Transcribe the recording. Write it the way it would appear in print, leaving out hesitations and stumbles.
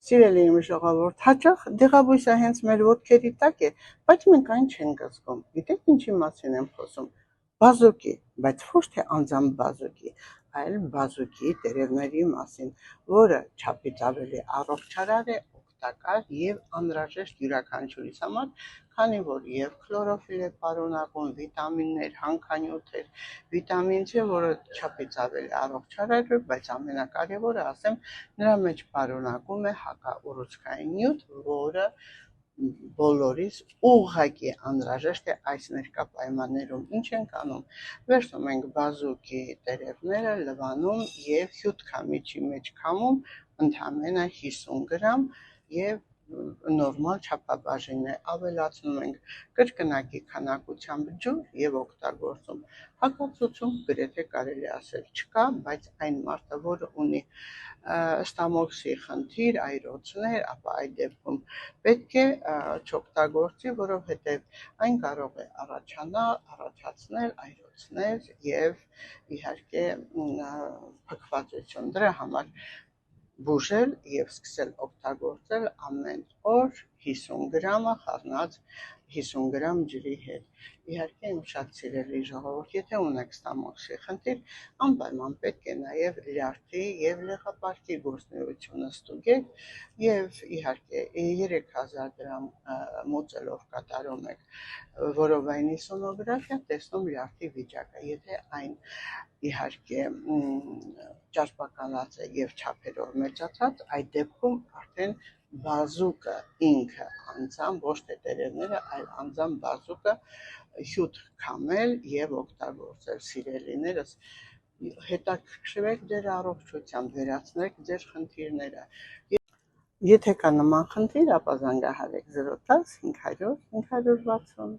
Սիրելի իմ ժողովուրդ, հաճախ դեղաբույսը հենց մեր ոտքերի տակ է, բայց մենք այն չենք զգում։ Գիտեք ինչի մասին եմ խոսում։ Բազուկի, բայց ոչ թե անձամբ բազուկի, այլ բազուկի տերևների մասին, որը չափից ավելի առողջարար է, օգտակար եւ անհրաժեշտ յուրաքանչյուրիս համար, քանի որ եւ քլորոֆիլ է պարունակում, վիտամիններ, հանքանյութեր, վիտամին C, որը չափից ավելի առողջարար է, բայց ամենակարևորը ասեմ, նրա մեջ պարունակում է հակաուռուցքային նյութ, որը բոլորիս ուղղակի անհրաժեշտ է այս ներկա պայմաններում։ Ինչ ենք անում։ Վերցնում ենք բազուկի տերևները, լվանում եւ հյութքամիջի մեջ քամում ընդամենը 50 գրամ եւ նորմալ չափաբաժին է, ավելացնում ենք կրկնակի քանակությամբ ջուր եւ օգտագործում։ Հակացուցում գրեթե կարելի ասել չկա, բայց այն մարդը, որը ունի ստամոքսի խնդիր, այրոցներ, ապա այդ դեպքում պետք է չօգտագործի, որովհետեւ այն կարող է առաջացնել այրոցներ եւ իհարկե փքվածություն։ Դրա համար բուժել եւ սկսել օգտագործել ամեն օր 50 գրամը խառնած 50 գրամ ջրի հետ։ Իհարկե իմ շատ սիրելի ժողովուրդ, եթե ունեք ստամոքսի խնդիր, անպայման պետք է նաեւ լյարդի եւ լեղապարկի գործունեությունը ստուգեք եւ իհարկե 3000 դրամ մուծելով կատարում եք որովայնի սոնոգրաֆիա, տեսնում լյարդի վիճակը, եթե այն իհարկե ճարպականած է եւ չափերով մեծացած, այդ դեպքում արդեն բազուկը ինքը անձամբ, ոչ թե տերևները, այլ անձամբ բազուկը հյութ քամել եւ օգտագործել։ Սիրելիներս, հետաքրքրվեք ձեր առողջությամբ, վերացնեք ձեր խնդիրները։ Եթե կա նման խնդիր, ապա զանգահարեք 010 500 560։